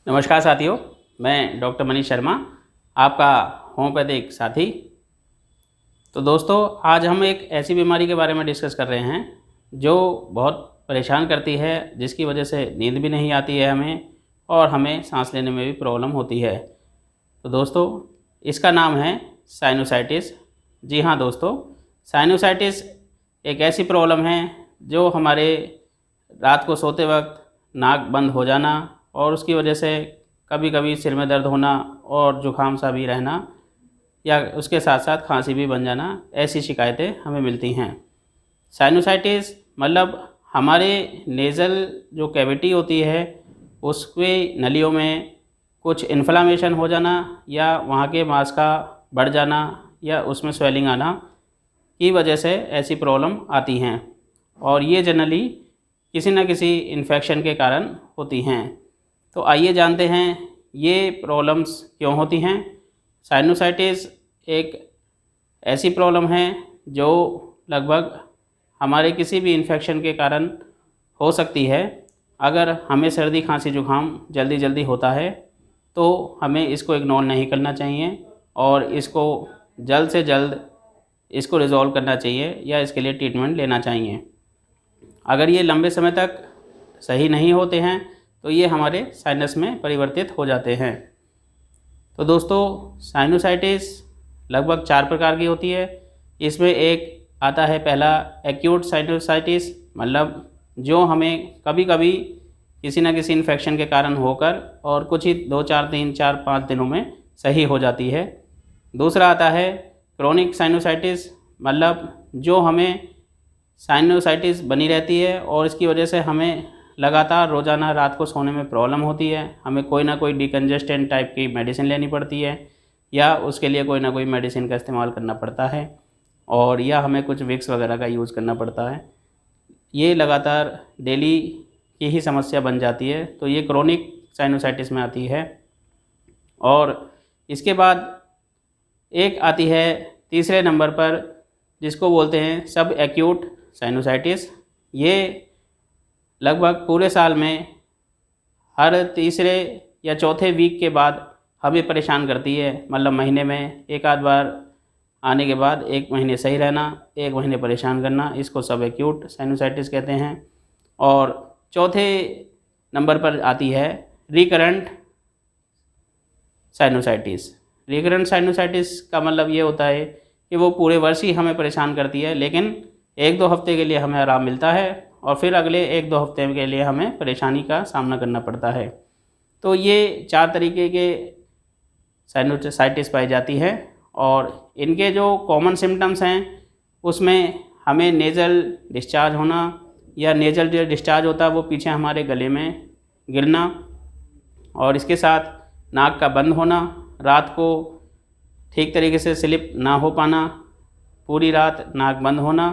नमस्कार साथियों, मैं डॉक्टर मनीष शर्मा, आपका होम्योपैथिक साथी। तो दोस्तों, आज हम एक ऐसी बीमारी के बारे में डिस्कस कर रहे हैं जो बहुत परेशान करती है, जिसकी वजह से नींद भी नहीं आती है हमें और हमें सांस लेने में भी प्रॉब्लम होती है। तो दोस्तों, इसका नाम है साइनोसाइटिस। जी हाँ दोस्तों, साइनोसाइटिस एक ऐसी प्रॉब्लम है जो हमारे रात को सोते वक्त नाक बंद हो जाना और उसकी वजह से कभी कभी सिर में दर्द होना और जुकाम सा भी रहना या उसके साथ साथ खांसी भी बन जाना, ऐसी शिकायतें हमें मिलती हैं। साइनोसाइटिस मतलब हमारे नेज़ल जो कैविटी होती है उसके नलियों में कुछ इन्फ्लामेशन हो जाना या वहाँ के मांस का बढ़ जाना या उसमें स्वेलिंग आना की वजह से ऐसी प्रॉब्लम आती हैं और ये जनरली किसी न किसी इन्फेक्शन के कारण होती हैं। तो आइए जानते हैं ये प्रॉब्लम्स क्यों होती हैं। साइनोसाइटिस एक ऐसी प्रॉब्लम है जो लगभग हमारे किसी भी इन्फेक्शन के कारण हो सकती है। अगर हमें सर्दी खांसी जुकाम जल्दी जल्दी होता है तो हमें इसको इग्नोर नहीं करना चाहिए और इसको जल्द से जल्द इसको रिज़ॉल्व करना चाहिए या इसके लिए ट्रीटमेंट लेना चाहिए। अगर ये लंबे समय तक सही नहीं होते हैं तो ये हमारे साइनस में परिवर्तित हो जाते हैं। तो दोस्तों, साइनोसाइटिस लगभग 4 प्रकार की होती है। इसमें एक आता है पहला एक्यूट साइनोसाइटिस, मतलब जो हमें कभी कभी किसी न किसी इन्फेक्शन के कारण होकर और कुछ ही 2-4 3 4-5 दिनों में सही हो जाती है। दूसरा आता है क्रोनिक साइनोसाइटिस, मतलब जो हमें साइनोसाइटिस बनी रहती है और इसकी वजह से हमें लगातार रोज़ाना रात को सोने में प्रॉब्लम होती है। हमें कोई ना कोई डिकंजेस्टेंट टाइप की मेडिसिन लेनी पड़ती है या उसके लिए कोई ना कोई मेडिसिन का इस्तेमाल करना पड़ता है और या हमें कुछ विक्स वगैरह का यूज़ करना पड़ता है। ये लगातार डेली की ही समस्या बन जाती है, तो ये क्रोनिक साइनोसाइटिस में आती है। और इसके बाद एक आती है तीसरे नंबर पर, जिसको बोलते हैं सब एक्यूट साइनोसाइटिस। ये लगभग पूरे साल में हर तीसरे या चौथे वीक के बाद हमें परेशान करती है, मतलब महीने में एक आध बार आने के बाद 1 महीने सही रहना, 1 महीने परेशान करना, इसको सब एक्यूट साइनोसाइटिस कहते हैं। और चौथे नंबर पर आती है रिकरेंट साइनोसाइटिस। रिकरेंट साइनोसाइटिस का मतलब ये होता है कि वो पूरे वर्ष ही हमें परेशान करती है, लेकिन 1-2 हफ्ते के लिए हमें आराम मिलता है और फिर अगले 1-2 हफ्ते के लिए हमें परेशानी का सामना करना पड़ता है। तो ये 4 तरीके के साइनोसाइटिस पाई जाती है और इनके जो कॉमन सिम्टम्स हैं उसमें हमें नेज़ल डिस्चार्ज होना या नेज़ल जो डिस्चार्ज होता है वो पीछे हमारे गले में गिरना और इसके साथ नाक का बंद होना, रात को ठीक तरीके से स्लिप ना हो पाना, पूरी रात नाक बंद होना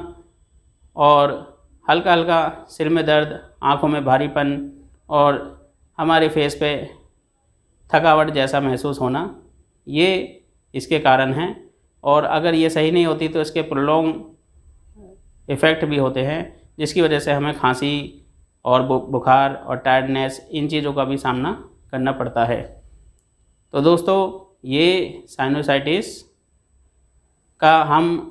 और हल्का हल्का सिर में दर्द, आँखों में भारीपन और हमारे फेस पे थकावट जैसा महसूस होना, ये इसके कारण हैं। और अगर ये सही नहीं होती तो इसके प्रोलॉन्ग इफ़ेक्ट भी होते हैं, जिसकी वजह से हमें खांसी और बुखार और टायर्डनेस, इन चीज़ों का भी सामना करना पड़ता है। तो दोस्तों, ये साइनोसाइटिस का हम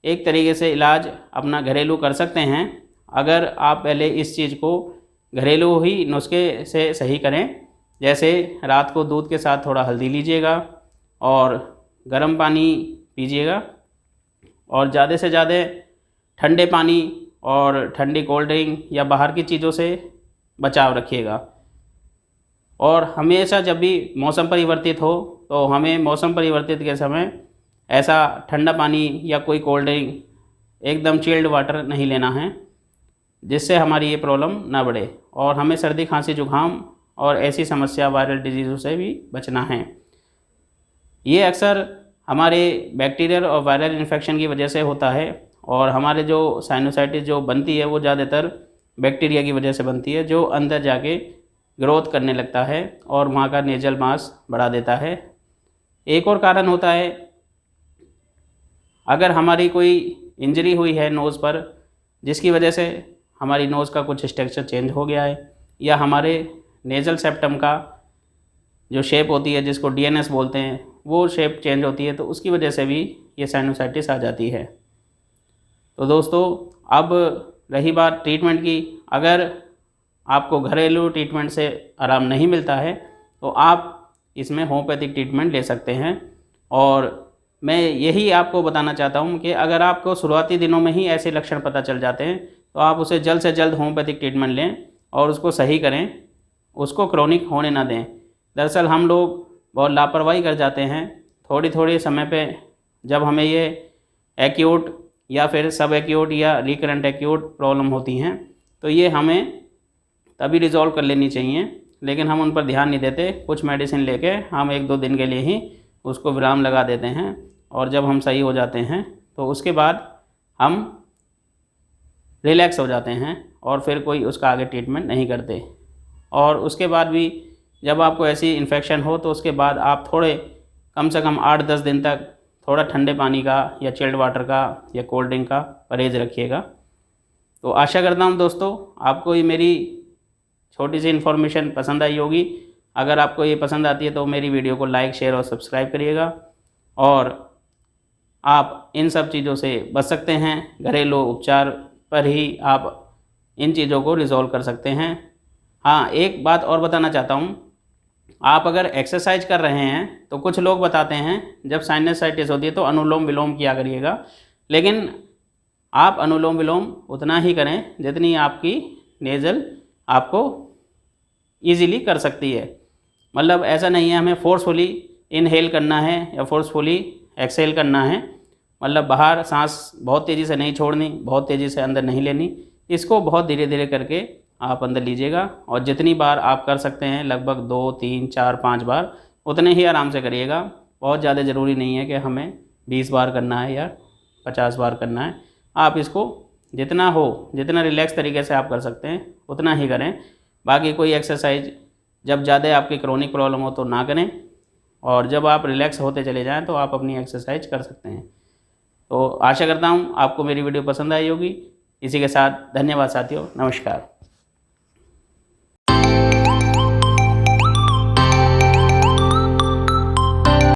एक तरीके से इलाज अपना घरेलू कर सकते हैं, अगर आप पहले इस चीज़ को घरेलू ही नुस्खे से सही करें। जैसे रात को दूध के साथ थोड़ा हल्दी लीजिएगा और गर्म पानी पीजिएगा और ज़्यादा से ज़्यादा ठंडे पानी और ठंडी कोल्ड ड्रिंक या बाहर की चीज़ों से बचाव रखिएगा। और हमेशा जब भी मौसम परिवर्तित हो तो हमें मौसम परिवर्तित के समय ऐसा ठंडा पानी या कोई कोल्ड ड्रिंक, एकदम चिल्ड वाटर नहीं लेना है, जिससे हमारी ये प्रॉब्लम ना बढ़े और हमें सर्दी खांसी जुकाम और ऐसी समस्या वायरल डिजीज़ों से भी बचना है। ये अक्सर हमारे बैक्टीरियल और वायरल इन्फेक्शन की वजह से होता है और हमारे जो साइनोसाइटिस जो बनती है वो ज़्यादातर बैक्टीरिया की वजह से बनती है, जो अंदर जाके ग्रोथ करने लगता है और वहाँ का नेजल मास बढ़ा देता है। एक और कारण होता है, अगर हमारी कोई इंजरी हुई है नोज़ पर, जिसकी वजह से हमारी नोज़ का कुछ स्ट्रक्चर चेंज हो गया है या हमारे नेज़ल सेप्टम का जो शेप होती है जिसको डीएनएस बोलते हैं वो शेप चेंज होती है, तो उसकी वजह से भी ये साइनोसाइटिस आ जाती है। तो दोस्तों अब रही बात ट्रीटमेंट की, अगर आपको घरेलू ट्रीटमेंट से आराम नहीं मिलता है तो आप इसमें होम्योपैथिक ट्रीटमेंट ले सकते हैं। और मैं यही आपको बताना चाहता हूँ कि अगर आपको शुरुआती दिनों में ही ऐसे लक्षण पता चल जाते हैं तो आप उसे जल्द से जल्द होम्योपैथिक ट्रीटमेंट लें और उसको सही करें, उसको क्रोनिक होने ना दें। दरअसल हम लोग बहुत लापरवाही कर जाते हैं, थोड़ी थोड़ी समय पे जब हमें ये एक्यूट या फिर सब एक्यूट या रिकरेंट एक्यूट प्रॉब्लम होती हैं तो ये हमें तभी रिज़ॉल्व कर लेनी चाहिए, लेकिन हम उन पर ध्यान नहीं देते। कुछ मेडिसिन लेके हम 1-2 दिन के लिए ही उसको विराम लगा देते हैं और जब हम सही हो जाते हैं तो उसके बाद हम रिलैक्स हो जाते हैं और फिर कोई उसका आगे ट्रीटमेंट नहीं करते। और उसके बाद भी जब आपको ऐसी इन्फेक्शन हो तो उसके बाद आप थोड़े कम से कम 8-10 दिन तक थोड़ा ठंडे पानी का या चिल्ड वाटर का या कोल्ड ड्रिंक का परहेज़ रखिएगा। तो आशा करता हूँ दोस्तों आपको ये मेरी छोटी सी इन्फॉर्मेशन पसंद आई होगी। अगर आपको ये पसंद आती है तो मेरी वीडियो को लाइक, शेयर और सब्सक्राइब करिएगा और आप इन सब चीज़ों से बच सकते हैं। घरेलू उपचार पर ही आप इन चीज़ों को रिज़ॉल्व कर सकते हैं। हाँ, एक बात और बताना चाहता हूँ, आप अगर एक्सरसाइज कर रहे हैं तो कुछ लोग बताते हैं जब साइनसाइटिस होती है तो अनुलोम विलोम किया करिएगा, लेकिन आप अनुलोम विलोम उतना ही करें जितनी आपकी नेज़ल आपको ईज़िली कर सकती है। मतलब ऐसा नहीं है हमें फोर्सफुली इनहेल करना है या फोर्सफुली एक्सहेल करना है, मतलब बाहर सांस बहुत तेज़ी से नहीं छोड़नी, बहुत तेज़ी से अंदर नहीं लेनी। इसको बहुत धीरे धीरे करके आप अंदर लीजिएगा और जितनी बार आप कर सकते हैं, लगभग 2, 3, 4, 5 बार, उतने ही आराम से करिएगा। बहुत ज़्यादा ज़रूरी नहीं है कि हमें 20 बार करना है या 50 बार करना है। आप इसको जितना रिलैक्स तरीके से आप कर सकते हैं उतना ही करें। बाकी कोई एक्सरसाइज जब ज़्यादा आपकी क्रोनिक प्रॉब्लम हो तो ना करें, और जब आप रिलैक्स होते चले जाएं तो आप अपनी एक्सरसाइज कर सकते हैं। तो आशा करता हूं आपको मेरी वीडियो पसंद आई होगी। इसी के साथ धन्यवाद साथियों, नमस्कार।